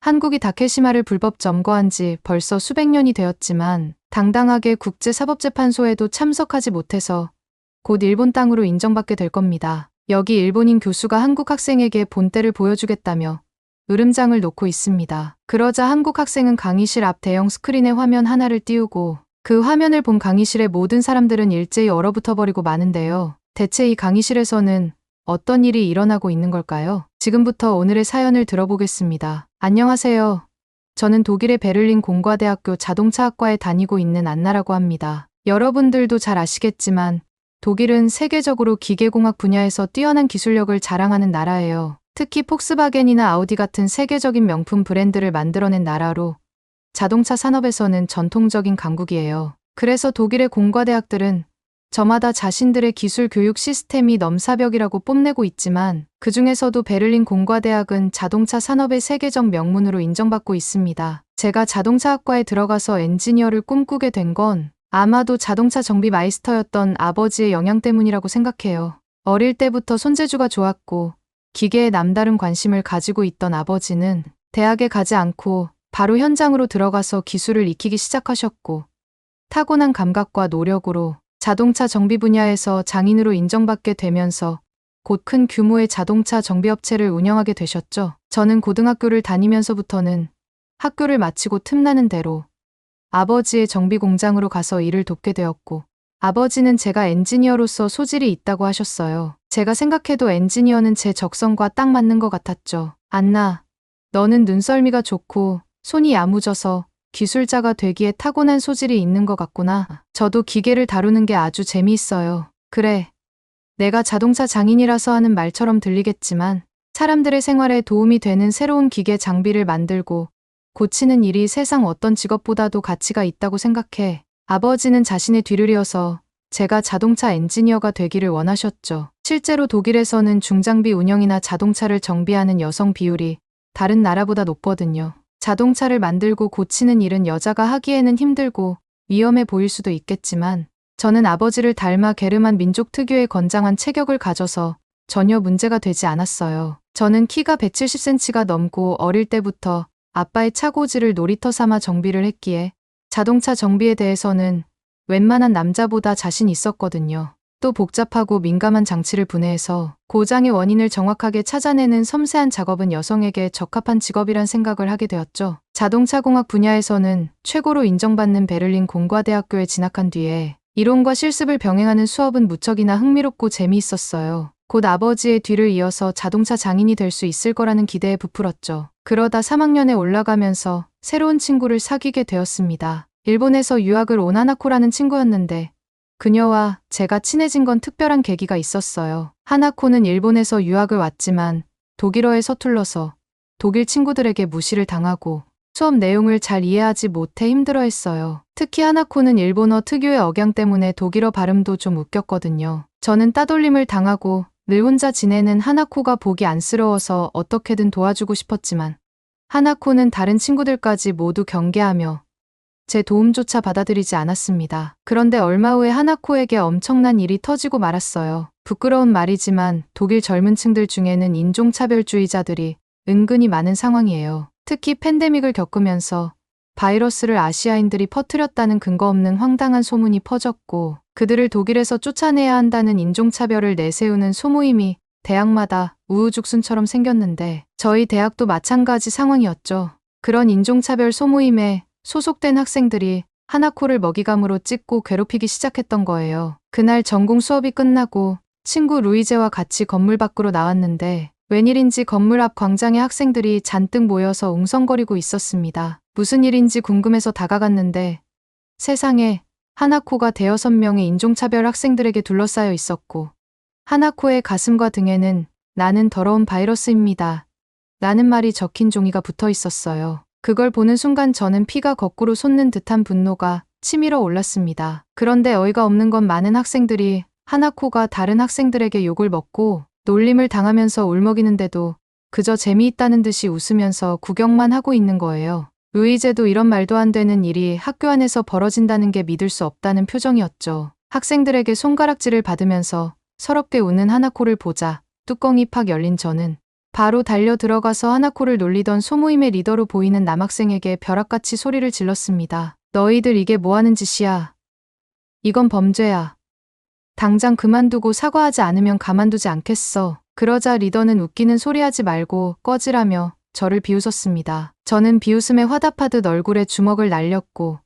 한국이 다케시마를 불법 점거한 지 벌써 수백 년이 되었지만 당당하게 국제사법재판소에도 참석하지 못해서 곧 일본 땅으로 인정받게 될 겁니다. 여기 일본인 교수가 한국 학생에게 본때를 보여주겠다며 으름장을 놓고 있습니다. 그러자 한국 학생은 강의실 앞 대형 스크린에 화면 하나를 띄우고 그 화면을 본 강의실의 모든 사람들은 일제히 얼어붙어버리고 마는데요. 대체 이 강의실에서는 어떤 일이 일어나고 있는 걸까요? 지금부터 오늘의 사연을 들어보겠습니다. 안녕하세요. 저는 독일의 베를린 공과대학교 자동차학과에 다니고 있는 안나라고 합니다. 여러분들도 잘 아시겠지만 독일은 세계적으로 기계공학 분야에서 뛰어난 기술력을 자랑하는 나라예요. 특히 폭스바겐이나 아우디 같은 세계적인 명품 브랜드를 만들어낸 나라로 자동차 산업에서는 전통적인 강국이에요. 그래서 독일의 공과대학들은 저마다 자신들의 기술 교육 시스템이 넘사벽이라고 뽐내고 있지만 그 중에서도 베를린 공과대학은 자동차 산업의 세계적 명문으로 인정받고 있습니다. 제가 자동차학과에 들어가서 엔지니어를 꿈꾸게 된 건 아마도 자동차 정비 마이스터였던 아버지의 영향 때문이라고 생각해요. 어릴 때부터 손재주가 좋았고 기계에 남다른 관심을 가지고 있던 아버지는 대학에 가지 않고 바로 현장으로 들어가서 기술을 익히기 시작하셨고 타고난 감각과 노력으로 자동차 정비 분야에서 장인으로 인정받게 되면서 곧 큰 규모의 자동차 정비업체를 운영하게 되셨죠. 저는 고등학교를 다니면서부터는 학교를 마치고 틈나는 대로 아버지의 정비 공장으로 가서 일을 돕게 되었고 아버지는 제가 엔지니어로서 소질이 있다고 하셨어요. 제가 생각해도 엔지니어는 제 적성과 딱 맞는 것 같았죠. 안나, 너는 눈썰미가 좋고 손이 야무져서 기술자가 되기에 타고난 소질이 있는 것 같구나. 저도 기계를 다루는 게 아주 재미있어요. 그래, 내가 자동차 장인이라서 하는 말처럼 들리겠지만 사람들의 생활에 도움이 되는 새로운 기계 장비를 만들고 고치는 일이 세상 어떤 직업보다도 가치가 있다고 생각해. 아버지는 자신의 뒤를 이어서 제가 자동차 엔지니어가 되기를 원하셨죠. 실제로 독일에서는 중장비 운영이나 자동차를 정비하는 여성 비율이 다른 나라보다 높거든요. 자동차를 만들고 고치는 일은 여자가 하기에는 힘들고 위험해 보일 수도 있겠지만 저는 아버지를 닮아 게르만 민족 특유의 건장한 체격을 가져서 전혀 문제가 되지 않았어요. 저는 키가 170cm가 넘고 어릴 때부터 아빠의 차고지를 놀이터 삼아 정비를 했기에 자동차 정비에 대해서는 웬만한 남자보다 자신 있었거든요. 또 복잡하고 민감한 장치를 분해해서 고장의 원인을 정확하게 찾아내는 섬세한 작업은 여성에게 적합한 직업이란 생각을 하게 되었죠. 자동차공학 분야에서는 최고로 인정받는 베를린 공과대학교에 진학한 뒤에 이론과 실습을 병행하는 수업은 무척이나 흥미롭고 재미있었어요. 곧 아버지의 뒤를 이어서 자동차 장인이 될 수 있을 거라는 기대에 부풀었죠. 그러다 3학년에 올라가면서 새로운 친구를 사귀게 되었습니다. 일본에서 유학을 온 하나코라는 친구였는데 그녀와 제가 친해진 건 특별한 계기가 있었어요. 하나코는 일본에서 유학을 왔지만 독일어에 서툴러서 독일 친구들에게 무시를 당하고 수업 내용을 잘 이해하지 못해 힘들어했어요. 특히 하나코는 일본어 특유의 억양 때문에 독일어 발음도 좀 웃겼거든요. 저는 따돌림을 당하고 늘 혼자 지내는 하나코가 보기 안쓰러워서 어떻게든 도와주고 싶었지만 하나코는 다른 친구들까지 모두 경계하며 제 도움조차 받아들이지 않았습니다. 그런데 얼마 후에 하나코에게 엄청난 일이 터지고 말았어요. 부끄러운 말이지만 독일 젊은 층들 중에는 인종차별주의자들이 은근히 많은 상황이에요. 특히 팬데믹을 겪으면서 바이러스를 아시아인들이 퍼뜨렸다는 근거 없는 황당한 소문이 퍼졌고 그들을 독일에서 쫓아내야 한다는 인종차별을 내세우는 소모임이 대학마다 우후죽순처럼 생겼는데 저희 대학도 마찬가지 상황이었죠. 그런 인종차별 소모임에 소속된 학생들이 하나코를 먹이감으로 찢고 괴롭히기 시작했던 거예요. 그날 전공 수업이 끝나고 친구 루이제와 같이 건물 밖으로 나왔는데 웬일인지 건물 앞 광장에 학생들이 잔뜩 모여서 웅성거리고 있었습니다. 무슨 일인지 궁금해서 다가갔는데 세상에 하나코가 대여섯 명의 인종차별 학생들에게 둘러싸여 있었고 하나코의 가슴과 등에는 나는 더러운 바이러스입니다. 라는 말이 적힌 종이가 붙어 있었어요. 그걸 보는 순간 저는 피가 거꾸로 솟는 듯한 분노가 치밀어 올랐습니다. 그런데 어이가 없는 건 많은 학생들이 하나코가 다른 학생들에게 욕을 먹고 놀림을 당하면서 울먹이는데도 그저 재미있다는 듯이 웃으면서 구경만 하고 있는 거예요. 루이제도 이런 말도 안 되는 일이 학교 안에서 벌어진다는 게 믿을 수 없다는 표정이었죠. 학생들에게 손가락질을 받으면서 서럽게 웃는 하나코를 보자 뚜껑이 팍 열린 저는 바로 달려 들어가서 하나코를 놀리던 소모임의 리더로 보이는 남학생에게 벼락같이 소리를 질렀습니다. 너희들 이게 뭐하는 짓이야. 이건 범죄야. 당장 그만두고 사과하지 않으면 가만두지 않겠어. 그러자 리더는 웃기는 소리하지 말고 꺼지라며 저를 비웃었습니다. 저는 비웃음에 화답하듯 얼굴에 주먹을 날렸고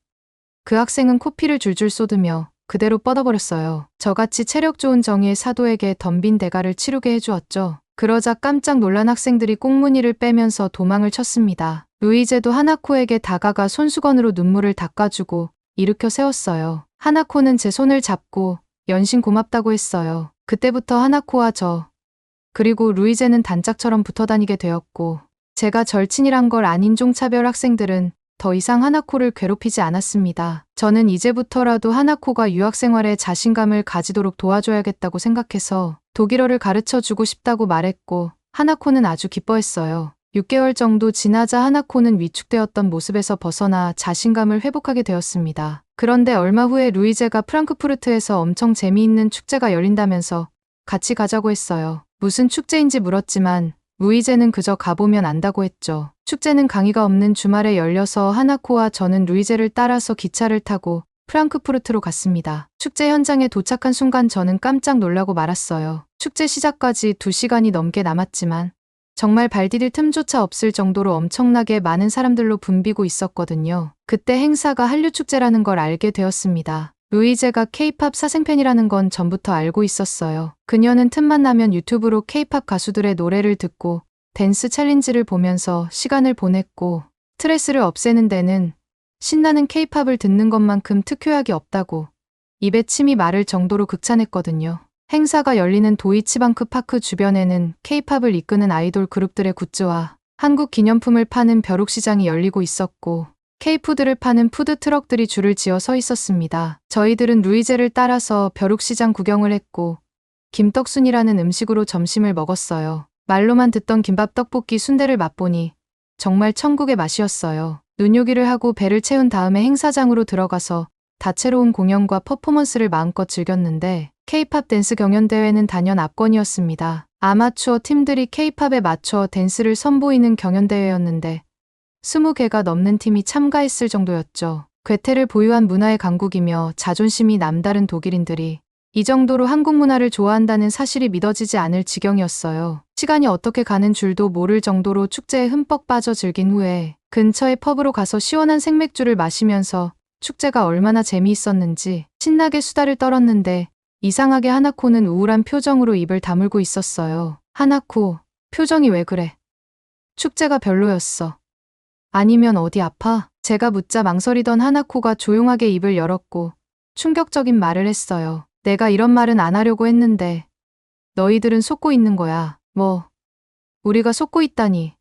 그 학생은 코피를 줄줄 쏟으며 그대로 뻗어버렸어요. 저같이 체력 좋은 정의의 사도에게 덤빈 대가를 치르게 해주었죠. 그러자 깜짝 놀란 학생들이 꽁무니를 빼면서 도망을 쳤습니다. 루이제도 하나코에게 다가가 손수건으로 눈물을 닦아주고 일으켜 세웠어요. 하나코는 제 손을 잡고 연신 고맙다고 했어요. 그때부터 하나코와 그리고 루이제는 단짝처럼 붙어다니게 되었고 제가 절친이란 걸 아닌 인종차별 학생들은 더 이상 하나코를 괴롭히지 않았습니다. 저는 이제부터라도 하나코가 유학생활에 자신감을 가지도록 도와줘야겠다고 생각해서 독일어를 가르쳐주고 싶다고 말했고 하나코는 아주 기뻐했어요. 6개월 정도 지나자 하나코는 위축되었던 모습에서 벗어나 자신감을 회복하게 되었습니다. 그런데 얼마 후에 루이제가 프랑크푸르트에서 엄청 재미있는 축제가 열린다면서 같이 가자고 했어요. 무슨 축제인지 물었지만 루이제는 그저 가보면 안다고 했죠. 축제는 강의가 없는 주말에 열려서 하나코와 저는 루이제를 따라서 기차를 타고 프랑크푸르트로 갔습니다. 축제 현장에 도착한 순간 저는 깜짝 놀라고 말았어요. 축제 시작까지 2시간이 넘게 남았지만 정말 발 디딜 틈조차 없을 정도로 엄청나게 많은 사람들로 붐비고 있었거든요. 그때 행사가 한류축제라는 걸 알게 되었습니다. 루이제가 K-팝 사생팬이라는 건 전부터 알고 있었어요. 그녀는 틈만 나면 유튜브로 K-팝 가수들의 노래를 듣고 댄스 챌린지를 보면서 시간을 보냈고 스트레스를 없애는 데는 신나는 K-팝을 듣는 것만큼 특효약이 없다고 입에 침이 마를 정도로 극찬했거든요. 행사가 열리는 도이치방크 파크 주변에는 K-팝을 이끄는 아이돌 그룹들의 굿즈와 한국 기념품을 파는 벼룩시장이 열리고 있었고 K-푸드를 파는 푸드트럭들이 줄을 지어 서 있었습니다. 저희들은 루이제를 따라서 벼룩시장 구경을 했고 김떡순이라는 음식으로 점심을 먹었어요. 말로만 듣던 김밥 떡볶이 순대를 맛보니 정말 천국의 맛이었어요. 눈요기를 하고 배를 채운 다음에 행사장으로 들어가서 다채로운 공연과 퍼포먼스를 마음껏 즐겼는데 K-팝 댄스 경연대회는 단연 압권이었습니다. 아마추어 팀들이 K-팝에 맞춰 댄스를 선보이는 경연대회였는데 20개가 넘는 팀이 참가했을 정도였죠. 괴테를 보유한 문화의 강국이며 자존심이 남다른 독일인들이 이 정도로 한국 문화를 좋아한다는 사실이 믿어지지 않을 지경이었어요. 시간이 어떻게 가는 줄도 모를 정도로 축제에 흠뻑 빠져 즐긴 후에 근처의 펍으로 가서 시원한 생맥주를 마시면서 축제가 얼마나 재미있었는지 신나게 수다를 떨었는데 이상하게 하나코는 우울한 표정으로 입을 다물고 있었어요. 하나코, 표정이 왜 그래? 축제가 별로였어. 아니면 어디 아파? 제가 묻자 망설이던 하나코가 조용하게 입을 열었고 충격적인 말을 했어요. 내가 이런 말은 안 하려고 했는데 너희들은 속고 있는 거야. 뭐? 우리가 속고 있다니.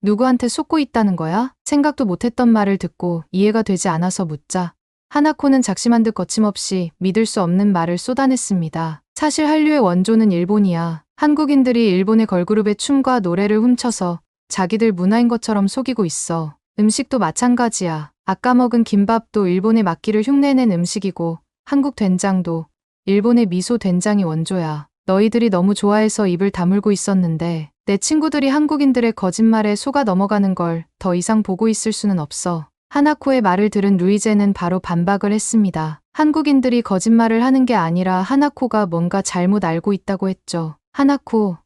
누구한테 속고 있다는 거야? 생각도 못했던 말을 듣고 이해가 되지 않아서 묻자 하나코는 작심한 듯 거침없이 믿을 수 없는 말을 쏟아냈습니다. 사실 한류의 원조는 일본이야. 한국인들이 일본의 걸그룹의 춤과 노래를 훔쳐서 자기들 문화인 것처럼 속이고 있어. 음식도 마찬가지야. 아까 먹은 김밥도 일본의 막기를 흉내낸 음식이고 한국 된장도 일본의 미소 된장이 원조야. 너희들이 너무 좋아해서 입을 다물고 있었는데 내 친구들이 한국인들의 거짓말에 속아 넘어가는 걸 더 이상 보고 있을 수는 없어. 하나코의 말을 들은 루이제는 바로 반박을 했습니다. 한국인들이 거짓말을 하는 게 아니라 하나코가 뭔가 잘못 알고 있다고 했죠. 하나코,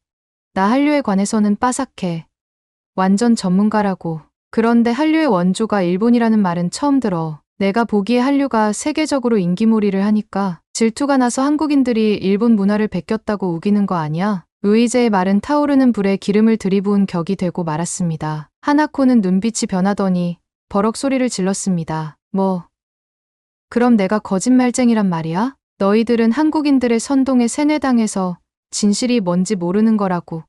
나 한류에 관해서는 빠삭해. 완전 전문가라고. 그런데 한류의 원조가 일본이라는 말은 처음 들어. 내가 보기에 한류가 세계적으로 인기몰이를 하니까 질투가 나서 한국인들이 일본 문화를 베꼈다고 우기는 거 아니야? 루이제의 말은 타오르는 불에 기름을 들이부은 격이 되고 말았습니다. 하나코는 눈빛이 변하더니 버럭 소리를 질렀습니다. 뭐? 그럼 내가 거짓말쟁이란 말이야? 너희들은 한국인들의 선동에 세뇌당해서 진실이 뭔지 모르는 거라고.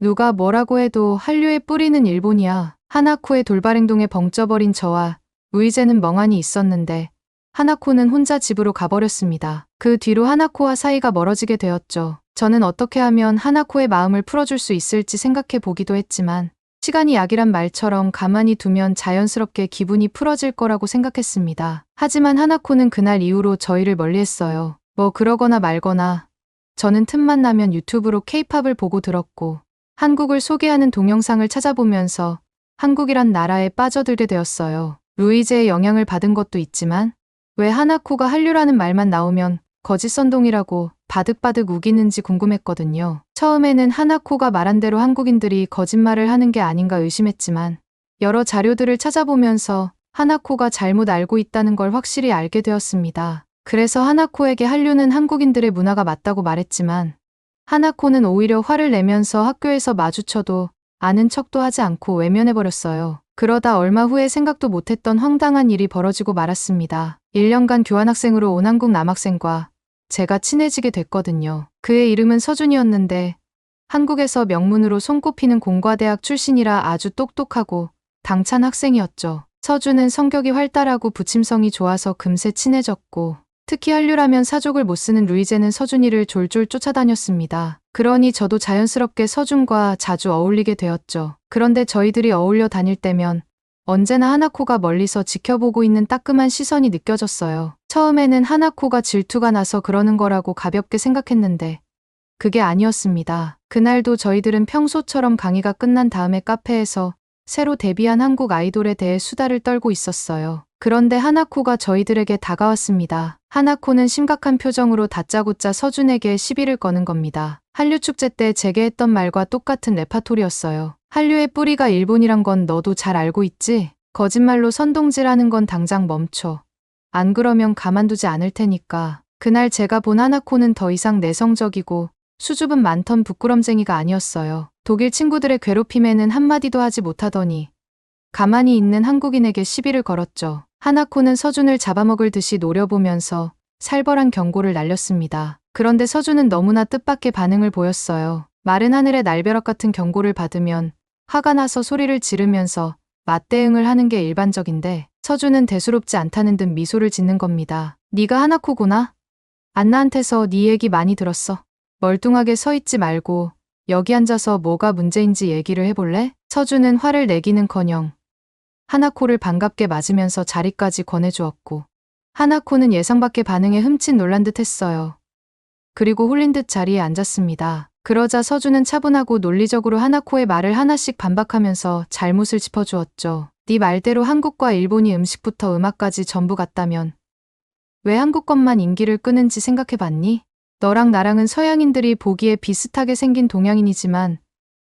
누가 뭐라고 해도 한류의 뿌리는 일본이야. 하나코의 돌발 행동에 벙쪄버린 저와 루이제는 멍하니 있었는데 하나코는 혼자 집으로 가버렸습니다. 그 뒤로 하나코와 사이가 멀어지게 되었죠. 저는 어떻게 하면 하나코의 마음을 풀어줄 수 있을지 생각해 보기도 했지만 시간이 약이란 말처럼 가만히 두면 자연스럽게 기분이 풀어질 거라고 생각했습니다. 하지만 하나코는 그날 이후로 저희를 멀리했어요. 뭐 그러거나 말거나 저는 틈만 나면 유튜브로 K-팝을 보고 들었고 한국을 소개하는 동영상을 찾아보면서 한국이란 나라에 빠져들게 되었어요. 루이제의 영향을 받은 것도 있지만 왜 하나코가 한류라는 말만 나오면 거짓 선동이라고 바득바득 우기는지 궁금했거든요. 처음에는 하나코가 말한 대로 한국인들이 거짓말을 하는 게 아닌가 의심했지만 여러 자료들을 찾아보면서 하나코가 잘못 알고 있다는 걸 확실히 알게 되었습니다. 그래서 하나코에게 한류는 한국인들의 문화가 맞다고 말했지만 하나코는 오히려 화를 내면서 학교에서 마주쳐도 아는 척도 하지 않고 외면해버렸어요. 그러다 얼마 후에 생각도 못했던 황당한 일이 벌어지고 말았습니다. 1년간 교환학생으로 온 한국 남학생과 제가 친해지게 됐거든요. 그의 이름은 서준이었는데 한국에서 명문으로 손꼽히는 공과대학 출신이라 아주 똑똑하고 당찬 학생이었죠. 서준은 성격이 활달하고 부침성이 좋아서 금세 친해졌고 특히 한류라면 사족을 못 쓰는 루이제는 서준이를 졸졸 쫓아다녔습니다. 그러니 저도 자연스럽게 서준과 자주 어울리게 되었죠. 그런데 저희들이 어울려 다닐 때면 언제나 하나코가 멀리서 지켜보고 있는 따끔한 시선이 느껴졌어요. 처음에는 하나코가 질투가 나서 그러는 거라고 가볍게 생각했는데 그게 아니었습니다. 그날도 저희들은 평소처럼 강의가 끝난 다음에 카페에서 새로 데뷔한 한국 아이돌에 대해 수다를 떨고 있었어요. 그런데 하나코가 저희들에게 다가왔습니다. 하나코는 심각한 표정으로 다짜고짜 서준에게 시비를 거는 겁니다. 한류 축제 때 제게 했던 말과 똑같은 레파토리였어요. 한류의 뿌리가 일본이란 건 너도 잘 알고 있지? 거짓말로 선동질하는 건 당장 멈춰. 안 그러면 가만두지 않을 테니까. 그날 제가 본 하나코는 더 이상 내성적이고 수줍음 많던 부끄럼쟁이가 아니었어요. 독일 친구들의 괴롭힘에는 한마디도 하지 못하더니 가만히 있는 한국인에게 시비를 걸었죠. 하나코는 서준을 잡아먹을 듯이 노려보면서 살벌한 경고를 날렸습니다. 그런데 서준은 너무나 뜻밖의 반응을 보였어요. 마른 하늘의 날벼락 같은 경고를 받으면 화가 나서 소리를 지르면서 맞대응을 하는 게 일반적인데 서준은 대수롭지 않다는 듯 미소를 짓는 겁니다. 네가 하나코구나? 안나한테서 네 얘기 많이 들었어. 멀뚱하게 서 있지 말고 여기 앉아서 뭐가 문제인지 얘기를 해볼래? 서준은 화를 내기는커녕 하나코를 반갑게 맞으면서 자리까지 권해주었고 하나코는 예상 밖의 반응에 흠칫 놀란 듯 했어요. 그리고 홀린 듯 자리에 앉았습니다. 그러자 서준은 차분하고 논리적으로 하나코의 말을 하나씩 반박하면서 잘못을 짚어주었죠. 네 말대로 한국과 일본이 음식부터 음악까지 전부 같다면 왜 한국 것만 인기를 끄는지 생각해봤니? 너랑 나랑은 서양인들이 보기에 비슷하게 생긴 동양인이지만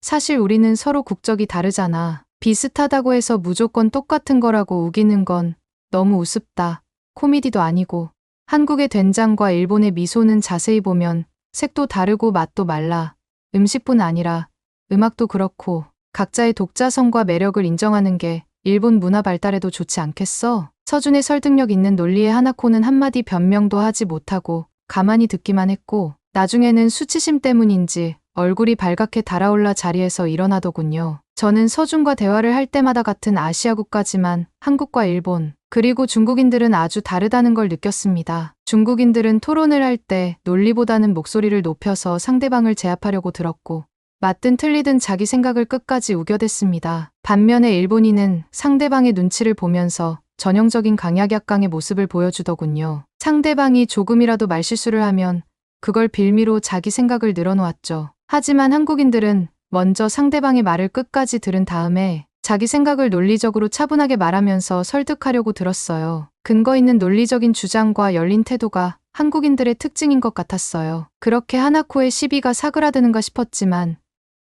사실 우리는 서로 국적이 다르잖아. 비슷하다고 해서 무조건 똑같은 거라고 우기는 건 너무 우습다. 코미디도 아니고. 한국의 된장과 일본의 미소는 자세히 보면 색도 다르고 맛도 말라. 음식뿐 아니라 음악도 그렇고 각자의 독자성과 매력을 인정하는 게 일본 문화 발달에도 좋지 않겠어? 서준의 설득력 있는 논리에 하나코는 한마디 변명도 하지 못하고 가만히 듣기만 했고 나중에는 수치심 때문인지 얼굴이 발갛게 달아올라 자리에서 일어나더군요. 저는 서준과 대화를 할 때마다 같은 아시아 국가지만 한국과 일본, 그리고 중국인들은 아주 다르다는 걸 느꼈습니다. 중국인들은 토론을 할 때 논리보다는 목소리를 높여서 상대방을 제압하려고 들었고 맞든 틀리든 자기 생각을 끝까지 우겨댔습니다. 반면에 일본인은 상대방의 눈치를 보면서 전형적인 강약약강의 모습을 보여주더군요. 상대방이 조금이라도 말실수를 하면 그걸 빌미로 자기 생각을 늘어놓았죠. 하지만 한국인들은 먼저 상대방의 말을 끝까지 들은 다음에 자기 생각을 논리적으로 차분하게 말하면서 설득하려고 들었어요. 근거 있는 논리적인 주장과 열린 태도가 한국인들의 특징인 것 같았어요. 그렇게 하나코의 시비가 사그라드는가 싶었지만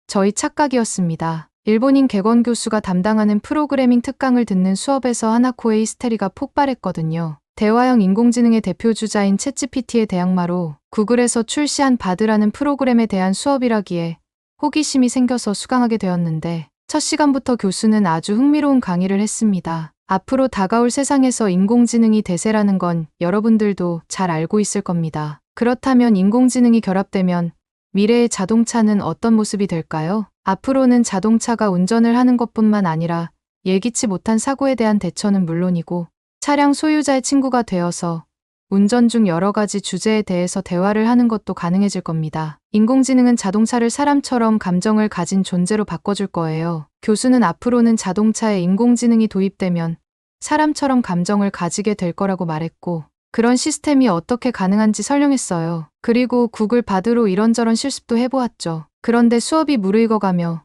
저희 착각이었습니다. 일본인 객원 교수가 담당하는 프로그래밍 특강을 듣는 수업에서 하나코의 히스테리가 폭발했거든요. 대화형 인공지능의 대표주자인 챗GPT의 대항마로 구글에서 출시한 바드라는 프로그램에 대한 수업이라기에 호기심이 생겨서 수강하게 되었는데 첫 시간부터 교수는 아주 흥미로운 강의를 했습니다. 앞으로 다가올 세상에서 인공지능이 대세라는 건 여러분들도 잘 알고 있을 겁니다. 그렇다면 인공지능이 결합되면 미래의 자동차는 어떤 모습이 될까요? 앞으로는 자동차가 운전을 하는 것뿐만 아니라 예기치 못한 사고에 대한 대처는 물론이고 차량 소유자의 친구가 되어서 운전 중 여러 가지 주제에 대해서 대화를 하는 것도 가능해질 겁니다. 인공지능은 자동차를 사람처럼 감정을 가진 존재로 바꿔줄 거예요. 교수는 앞으로는 자동차에 인공지능이 도입되면 사람처럼 감정을 가지게 될 거라고 말했고 그런 시스템이 어떻게 가능한지 설명했어요. 그리고 구글 바드로 이런저런 실습도 해보았죠. 그런데 수업이 무르익어가며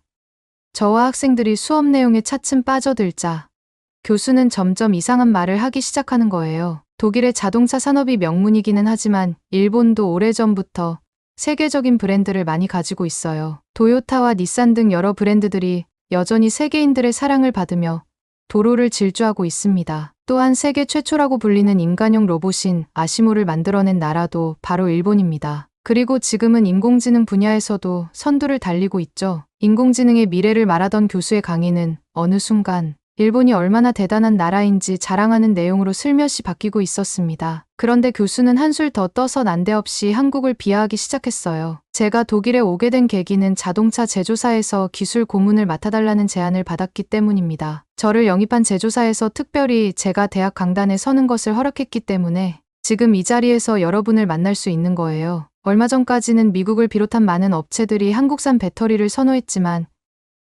저와 학생들이 수업 내용에 차츰 빠져들자 교수는 점점 이상한 말을 하기 시작하는 거예요. 독일의 자동차 산업이 명문이기는 하지만 일본도 오래전부터 세계적인 브랜드를 많이 가지고 있어요. 도요타와 닛산 등 여러 브랜드들이 여전히 세계인들의 사랑을 받으며 도로를 질주하고 있습니다. 또한 세계 최초라고 불리는 인간형 로봇인 아시모를 만들어낸 나라도 바로 일본입니다. 그리고 지금은 인공지능 분야에서도 선두를 달리고 있죠. 인공지능의 미래를 말하던 교수의 강의는 어느 순간 일본이 얼마나 대단한 나라인지 자랑하는 내용으로 슬며시 바뀌고 있었습니다. 그런데 교수는 한술 더 떠서 난데없이 한국을 비하하기 시작했어요. 제가 독일에 오게 된 계기는 자동차 제조사에서 기술 고문을 맡아달라는 제안을 받았기 때문입니다. 저를 영입한 제조사에서 특별히 제가 대학 강단에 서는 것을 허락했기 때문에 지금 이 자리에서 여러분을 만날 수 있는 거예요. 얼마 전까지는 미국을 비롯한 많은 업체들이 한국산 배터리를 선호했지만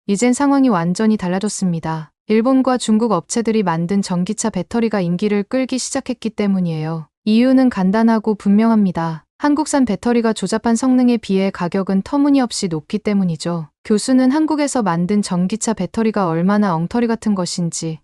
이젠 상황이 완전히 달라졌습니다. 일본과 중국 업체들이 만든 전기차 배터리가 인기를 끌기 시작했기 때문이에요. 이유는 간단하고 분명합니다. 한국산 배터리가 조잡한 성능에 비해 가격은 터무니없이 높기 때문이죠. 교수는 한국에서 만든 전기차 배터리가 얼마나 엉터리 같은 것인지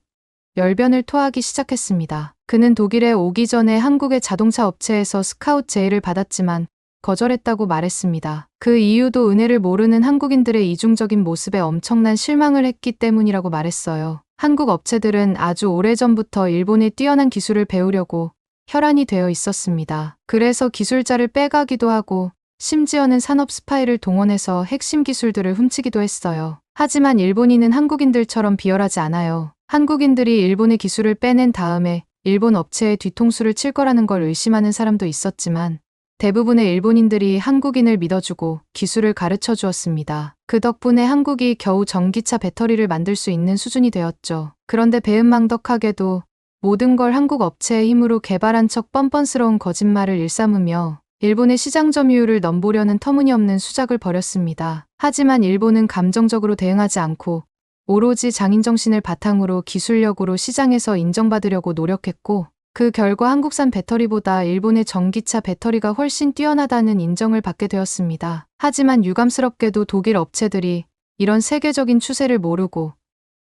열변을 토하기 시작했습니다. 그는 독일에 오기 전에 한국의 자동차 업체에서 스카우트 제의를 받았지만 거절했다고 말했습니다. 그 이유도 은혜를 모르는 한국인들의 이중적인 모습에 엄청난 실망을 했기 때문이라고 말했어요. 한국 업체들은 아주 오래전부터 일본의 뛰어난 기술을 배우려고 혈안이 되어 있었습니다. 그래서 기술자를 빼가기도 하고 심지어는 산업 스파이를 동원해서 핵심 기술들을 훔치기도 했어요. 하지만 일본인은 한국인들처럼 비열하지 않아요. 한국인들이 일본의 기술을 빼낸 다음에 일본 업체의 뒤통수를 칠 거라는 걸 의심하는 사람도 있었지만 대부분의 일본인들이 한국인을 믿어주고 기술을 가르쳐 주었습니다. 그 덕분에 한국이 겨우 전기차 배터리를 만들 수 있는 수준이 되었죠. 그런데 배은망덕하게도 모든 걸 한국 업체의 힘으로 개발한 척 뻔뻔스러운 거짓말을 일삼으며 일본의 시장 점유율을 넘보려는 터무니없는 수작을 벌였습니다. 하지만 일본은 감정적으로 대응하지 않고 오로지 장인정신을 바탕으로 기술력으로 시장에서 인정받으려고 노력했고 그 결과 한국산 배터리보다 일본의 전기차 배터리가 훨씬 뛰어나다는 인정을 받게 되었습니다. 하지만 유감스럽게도 독일 업체들이 이런 세계적인 추세를 모르고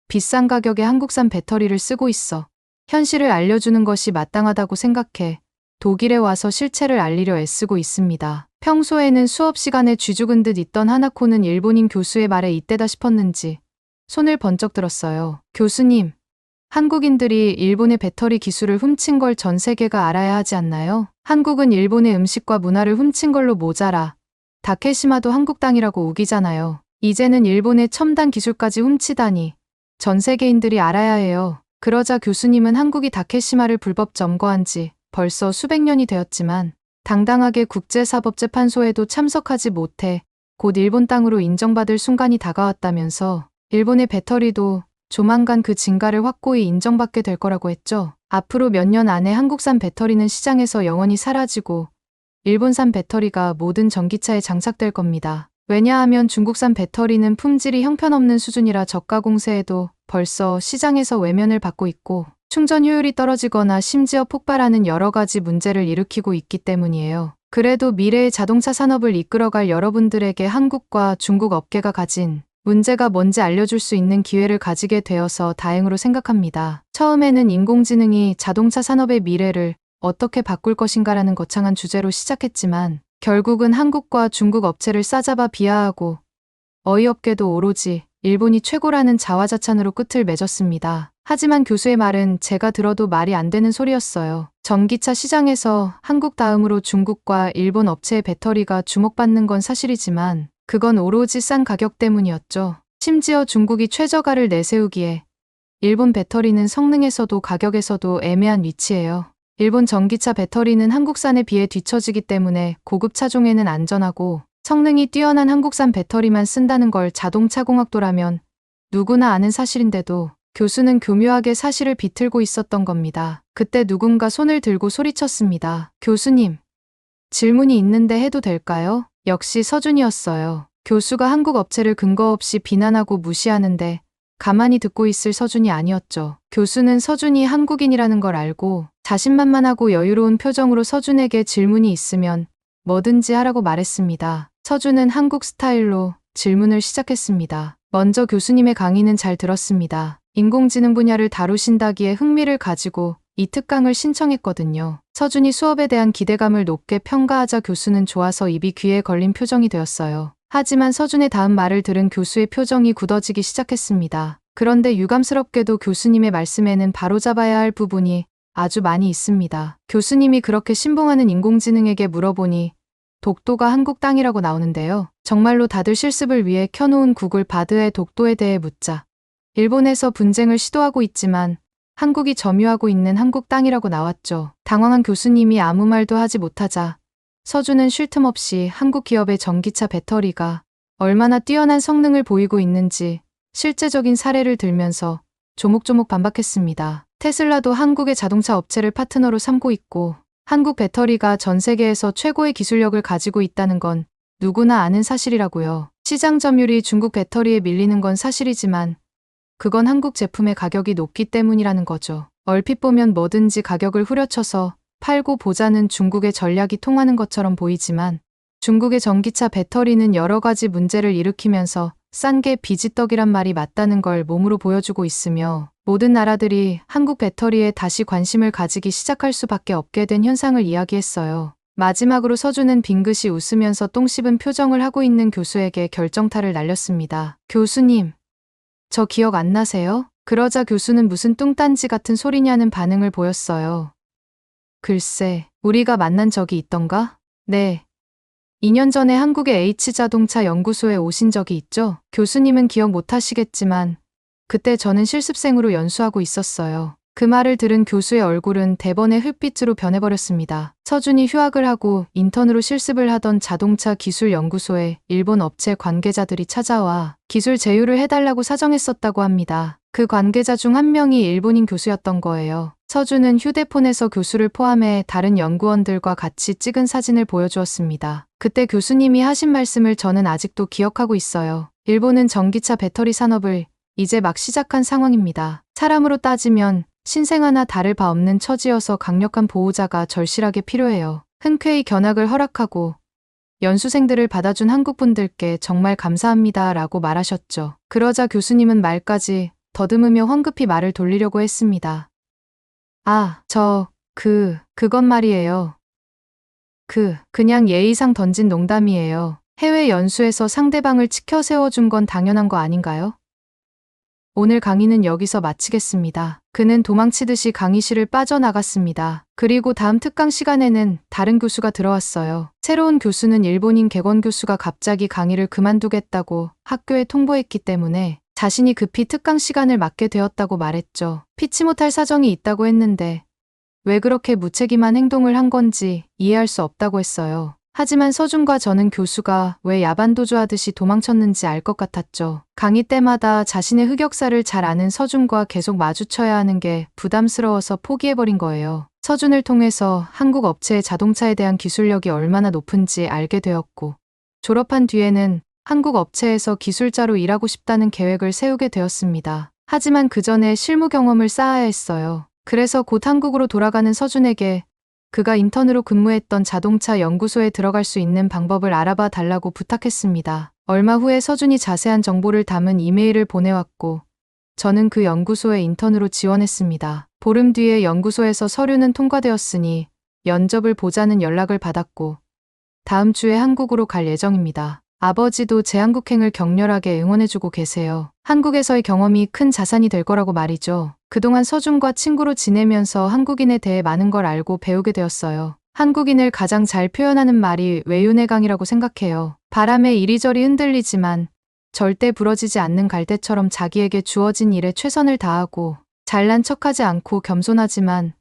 비싼 가격의 한국산 배터리를 쓰고 있어 현실을 알려주는 것이 마땅하다고 생각해 독일에 와서 실체를 알리려 애쓰고 있습니다. 평소에는 수업 시간에 쥐죽은 듯 있던 하나코는 일본인 교수의 말에 이때다 싶었는지 손을 번쩍 들었어요. 교수님, 한국인들이 일본의 배터리 기술을 훔친 걸 전 세계가 알아야 하지 않나요? 한국은 일본의 음식과 문화를 훔친 걸로 모자라 다케시마도 한국 땅이라고 우기잖아요. 이제는 일본의 첨단 기술까지 훔치다니 전 세계인들이 알아야 해요. 그러자 교수님은 한국이 다케시마를 불법 점거한 지 벌써 수백 년이 되었지만 당당하게 국제사법재판소에도 참석하지 못해 곧 일본 땅으로 인정받을 순간이 다가왔다면서 일본의 배터리도 조만간 그 진가를 확고히 인정받게 될 거라고 했죠. 앞으로 몇 년 안에 한국산 배터리는 시장에서 영원히 사라지고 일본산 배터리가 모든 전기차에 장착될 겁니다. 왜냐하면 중국산 배터리는 품질이 형편없는 수준이라 저가 공세에도 벌써 시장에서 외면을 받고 있고 충전 효율이 떨어지거나 심지어 폭발하는 여러 가지 문제를 일으키고 있기 때문이에요. 그래도 미래의 자동차 산업을 이끌어갈 여러분들에게 한국과 중국 업계가 가진 문제가 뭔지 알려줄 수 있는 기회를 가지게 되어서 다행으로 생각합니다. 처음에는 인공지능이 자동차 산업의 미래를 어떻게 바꿀 것인가라는 거창한 주제로 시작했지만 결국은 한국과 중국 업체를 싸잡아 비하하고 어이없게도 오로지 일본이 최고라는 자화자찬으로 끝을 맺었습니다. 하지만 교수의 말은 제가 들어도 말이 안 되는 소리였어요. 전기차 시장에서 한국 다음으로 중국과 일본 업체의 배터리가 주목받는 건 사실이지만 그건 오로지 싼 가격 때문이었죠. 심지어 중국이 최저가를 내세우기에 일본 배터리는 성능에서도 가격에서도 애매한 위치예요. 일본 전기차 배터리는 한국산에 비해 뒤처지기 때문에 고급 차종에는 안전하고 성능이 뛰어난 한국산 배터리만 쓴다는 걸 자동차공학도라면 누구나 아는 사실인데도 교수는 교묘하게 사실을 비틀고 있었던 겁니다. 그때 누군가 손을 들고 소리쳤습니다. 교수님, 질문이 있는데 해도 될까요? 역시 서준이었어요. 교수가 한국 업체를 근거 없이 비난하고 무시하는데 가만히 듣고 있을 서준이 아니었죠. 교수는 서준이 한국인이라는 걸 알고 자신만만하고 여유로운 표정으로 서준에게 질문이 있으면 뭐든지 하라고 말했습니다. 서준은 한국 스타일로 질문을 시작했습니다. 먼저 교수님의 강의는 잘 들었습니다. 인공지능 분야를 다루신다기에 흥미를 가지고 이 특강을 신청했거든요. 서준이 수업에 대한 기대감을 높게 평가하자 교수는 좋아서 입이 귀에 걸린 표정이 되었어요. 하지만 서준의 다음 말을 들은 교수의 표정이 굳어지기 시작했습니다. 그런데 유감스럽게도 교수님의 말씀에는 바로잡아야 할 부분이 아주 많이 있습니다. 교수님이 그렇게 신봉하는 인공지능에게 물어보니 독도가 한국 땅이라고 나오는데요. 정말로 다들 실습을 위해 켜놓은 구글 바드의 독도에 대해 묻자 일본에서 분쟁을 시도하고 있지만 한국이 점유하고 있는 한국 땅이라고 나왔죠. 당황한 교수님이 아무 말도 하지 못하자 서준은 쉴 틈 없이 한국 기업의 전기차 배터리가 얼마나 뛰어난 성능을 보이고 있는지 실제적인 사례를 들면서 조목조목 반박했습니다. 테슬라도 한국의 자동차 업체를 파트너로 삼고 있고 한국 배터리가 전 세계에서 최고의 기술력을 가지고 있다는 건 누구나 아는 사실이라고요. 시장 점유율이 중국 배터리에 밀리는 건 사실이지만 그건 한국 제품의 가격이 높기 때문이라는 거죠. 얼핏 보면 뭐든지 가격을 후려쳐서 팔고 보자는 중국의 전략이 통하는 것처럼 보이지만 중국의 전기차 배터리는 여러 가지 문제를 일으키면서 싼 게 비지떡이란 말이 맞다는 걸 몸으로 보여주고 있으며 모든 나라들이 한국 배터리에 다시 관심을 가지기 시작할 수밖에 없게 된 현상을 이야기했어요. 마지막으로 서준은 빙긋이 웃으면서 똥 씹은 표정을 하고 있는 교수에게 결정타를 날렸습니다. 교수님, 저 기억 안 나세요? 그러자 교수는 무슨 뚱딴지 같은 소리냐는 반응을 보였어요. 글쎄, 우리가 만난 적이 있던가? 네. 2년 전에 한국의 H자동차 연구소에 오신 적이 있죠? 교수님은 기억 못 하시겠지만 그때 저는 실습생으로 연수하고 있었어요. 그 말을 들은 교수의 얼굴은 대번의 흙빛으로 변해버렸습니다. 서준이 휴학을 하고 인턴으로 실습을 하던 자동차 기술 연구소에 일본 업체 관계자들이 찾아와 기술 제휴를 해달라고 사정했었다고 합니다. 그 관계자 중 한 명이 일본인 교수였던 거예요. 서준은 휴대폰에서 교수를 포함해 다른 연구원들과 같이 찍은 사진을 보여주었습니다. 그때 교수님이 하신 말씀을 저는 아직도 기억하고 있어요. 일본은 전기차 배터리 산업을 이제 막 시작한 상황입니다. 사람으로 따지면 신생아나 다를 바 없는 처지여서 강력한 보호자가 절실하게 필요해요. 흔쾌히 견학을 허락하고 연수생들을 받아준 한국분들께 정말 감사합니다 라고 말하셨죠. 그러자 교수님은 말까지 더듬으며 황급히 말을 돌리려고 했습니다. 그건 말이에요. 그냥 예의상 던진 농담이에요. 해외 연수에서 상대방을 치켜 세워준 건 당연한 거 아닌가요? 오늘 강의는 여기서 마치겠습니다. 그는 도망치듯이 강의실을 빠져나갔습니다. 그리고 다음 특강 시간에는 다른 교수가 들어왔어요. 새로운 교수는 일본인 객원 교수가 갑자기 강의를 그만두겠다고 학교에 통보했기 때문에 자신이 급히 특강 시간을 맡게 되었다고 말했죠. 피치 못할 사정이 있다고 했는데 왜 그렇게 무책임한 행동을 한 건지 이해할 수 없다고 했어요. 하지만 서준과 저는 교수가 왜 야반도주하듯이 도망쳤는지 알 것 같았죠. 강의 때마다 자신의 흑역사를 잘 아는 서준과 계속 마주쳐야 하는 게 부담스러워서 포기해버린 거예요. 서준을 통해서 한국 업체의 자동차에 대한 기술력이 얼마나 높은지 알게 되었고 졸업한 뒤에는 한국 업체에서 기술자로 일하고 싶다는 계획을 세우게 되었습니다. 하지만 그 전에 실무 경험을 쌓아야 했어요. 그래서 곧 한국으로 돌아가는 서준에게 그가 인턴으로 근무했던 자동차 연구소에 들어갈 수 있는 방법을 알아봐 달라고 부탁했습니다. 얼마 후에 서준이 자세한 정보를 담은 이메일을 보내왔고 저는 그 연구소에 인턴으로 지원했습니다. 보름 뒤에 연구소에서 서류는 통과되었으니 면접을 보자는 연락을 받았고 다음 주에 한국으로 갈 예정입니다. 아버지도 제 한국행을 격렬하게 응원해주고 계세요. 한국에서의 경험이 큰 자산이 될 거라고 말이죠. 그동안 서준과 친구로 지내면서 한국인에 대해 많은 걸 알고 배우게 되었어요. 한국인을 가장 잘 표현하는 말이 외유내강이라고 생각해요. 바람에 이리저리 흔들리지만 절대 부러지지 않는 갈대처럼 자기에게 주어진 일에 최선을 다하고 잘난 척하지 않고 겸손하지만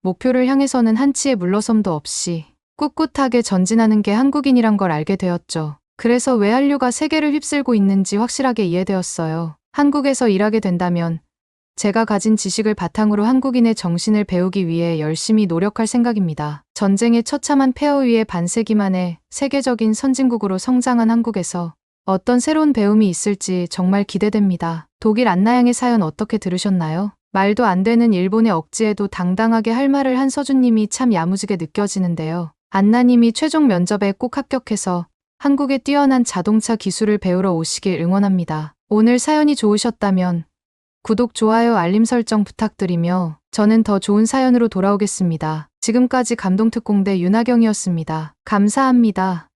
목표를 향해서는 한치의 물러섬도 없이 꿋꿋하게 전진하는 게 한국인이란 걸 알게 되었죠. 그래서 왜 한류가 세계를 휩쓸고 있는지 확실하게 이해되었어요. 한국에서 일하게 된다면 제가 가진 지식을 바탕으로 한국인의 정신을 배우기 위해 열심히 노력할 생각입니다. 전쟁의 처참한 폐허 위에 반세기 만에 세계적인 선진국으로 성장한 한국에서 어떤 새로운 배움이 있을지 정말 기대됩니다. 독일 안나양의 사연 어떻게 들으셨나요? 말도 안 되는 일본의 억지에도 당당하게 할 말을 한 서준님이 참 야무지게 느껴지는데요. 안나님이 최종 면접에 꼭 합격해서 한국의 뛰어난 자동차 기술을 배우러 오시길 응원합니다. 오늘 사연이 좋으셨다면 구독, 좋아요, 알림 설정 부탁드리며 저는 더 좋은 사연으로 돌아오겠습니다. 지금까지 감동특공대 윤하경이었습니다. 감사합니다.